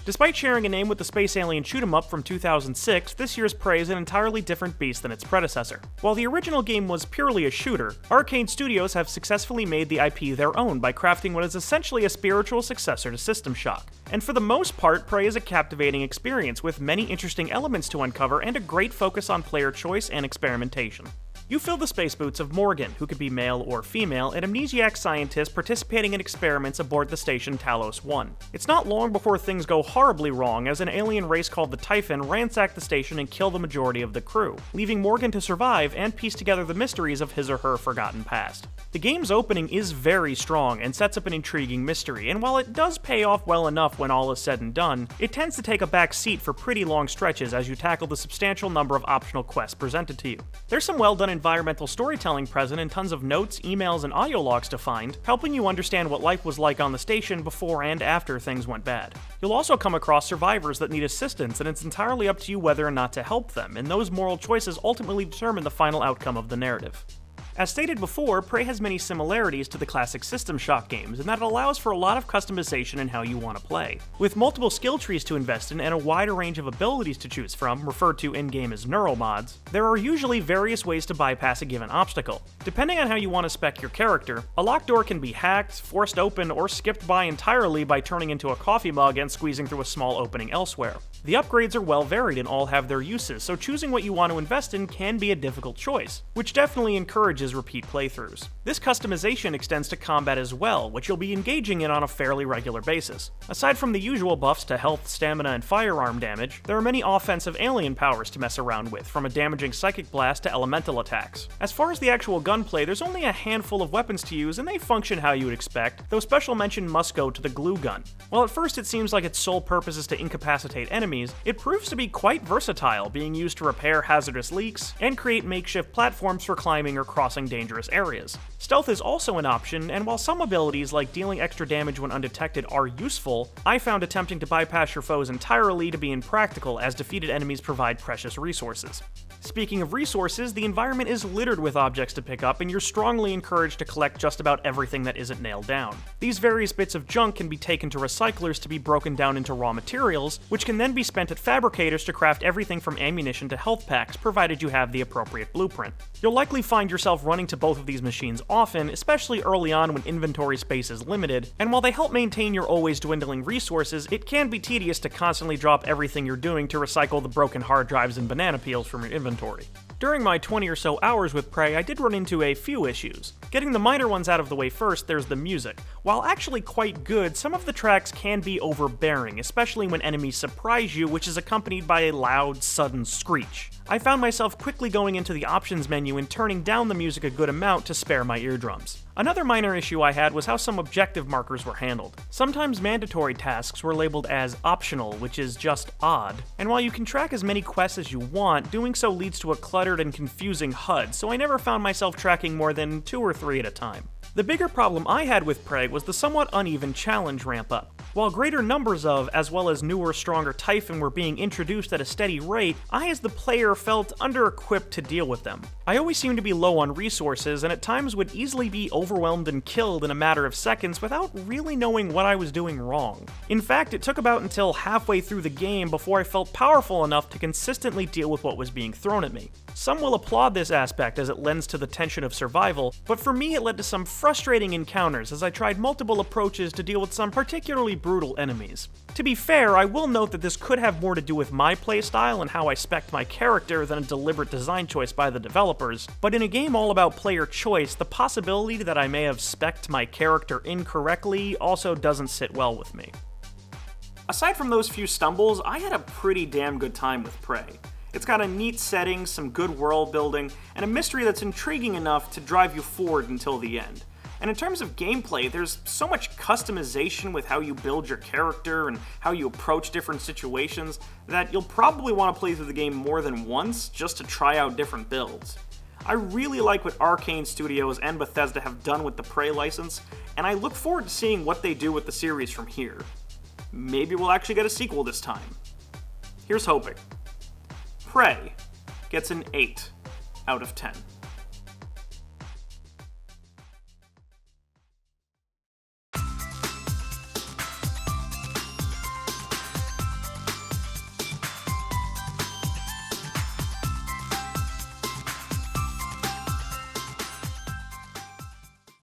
Despite sharing a name with the space alien shoot-'em-up from 2006, this year's Prey is an entirely different beast than its predecessor. While the original game was purely a shooter, Arcane Studios have successfully made the IP their own by crafting what is essentially a spiritual successor to System Shock. And for the most part, Prey is a captivating experience with many interesting elements to uncover and a great focus on player choice and experimentation. You fill the space boots of Morgan, who could be male or female, an amnesiac scientist participating in experiments aboard the station Talos 1. It's not long before things go horribly wrong as an alien race called the Typhon ransack the station and kill the majority of the crew, leaving Morgan to survive and piece together the mysteries of his or her forgotten past. The game's opening is very strong and sets up an intriguing mystery, and while it does pay off well enough when all is said and done, it tends to take a back seat for pretty long stretches as you tackle the substantial number of optional quests presented to you. There's some well done environmental storytelling present and tons of notes, emails, and audio logs to find, helping you understand what life was like on the station before and after things went bad. You'll also come across survivors that need assistance, and it's entirely up to you whether or not to help them, and those moral choices ultimately determine the final outcome of the narrative. As stated before, Prey has many similarities to the classic System Shock games in that it allows for a lot of customization in how you want to play. With multiple skill trees to invest in and a wider range of abilities to choose from, referred to in-game as neuromods, there are usually various ways to bypass a given obstacle. Depending on how you want to spec your character, a locked door can be hacked, forced open, or skipped by entirely by turning into a coffee mug and squeezing through a small opening elsewhere. The upgrades are well varied and all have their uses, so choosing what you want to invest in can be a difficult choice, which definitely encourages repeat playthroughs. This customization extends to combat as well, which you'll be engaging in on a fairly regular basis. Aside from the usual buffs to health, stamina, and firearm damage, there are many offensive alien powers to mess around with, from a damaging psychic blast to elemental attacks. As far as the actual gunplay, there's only a handful of weapons to use and they function how you would expect, though special mention must go to the glue gun. While at first it seems like its sole purpose is to incapacitate enemies, it proves to be quite versatile, being used to repair hazardous leaks and create makeshift platforms for climbing or crossing dangerous areas. Stealth is also an option, and while some abilities like dealing extra damage when undetected are useful, I found attempting to bypass your foes entirely to be impractical as defeated enemies provide precious resources. Speaking of resources, the environment is littered with objects to pick up, and you're strongly encouraged to collect just about everything that isn't nailed down. These various bits of junk can be taken to recyclers to be broken down into raw materials, which can then be spent at fabricators to craft everything from ammunition to health packs, provided you have the appropriate blueprint. You'll likely find yourself running to both of these machines often, especially early on when inventory space is limited, and while they help maintain your always dwindling resources, it can be tedious to constantly drop everything you're doing to recycle the broken hard drives and banana peels from your inventory. During my 20 or so hours with Prey, I did run into a few issues. Getting the minor ones out of the way first, there's the music. While actually quite good, some of the tracks can be overbearing, especially when enemies surprise you, which is accompanied by a loud, sudden screech. I found myself quickly going into the options menu and turning down the music a good amount to spare my eardrums. Another minor issue I had was how some objective markers were handled. Sometimes mandatory tasks were labeled as optional, which is just odd, and while you can track as many quests as you want, doing so leads to a cluttered and confusing HUD, so I never found myself tracking more than 2 or 3 at a time. The bigger problem I had with Prey was the somewhat uneven challenge ramp-up. While greater numbers of, as well as newer, stronger Typhon were being introduced at a steady rate, I as the player felt under-equipped to deal with them. I always seemed to be low on resources, and at times would easily be overwhelmed and killed in a matter of seconds without really knowing what I was doing wrong. In fact, it took about until halfway through the game before I felt powerful enough to consistently deal with what was being thrown at me. Some will applaud this aspect as it lends to the tension of survival, but for me it led to some frustrating encounters as I tried multiple approaches to deal with some particularly brutal enemies. To be fair, I will note that this could have more to do with my playstyle and how I spec'd my character than a deliberate design choice by the developers, but in a game all about player choice, the possibility that I may have spec'd my character incorrectly also doesn't sit well with me. Aside from those few stumbles, I had a pretty damn good time with Prey. It's got a neat setting, some good world building, and a mystery that's intriguing enough to drive you forward until the end. And in terms of gameplay, there's so much customization with how you build your character and how you approach different situations that you'll probably want to play through the game more than once just to try out different builds. I really like what Arcane Studios and Bethesda have done with the Prey license, and I look forward to seeing what they do with the series from here. Maybe we'll actually get a sequel this time. Here's hoping. Prey gets an 8 out of 10.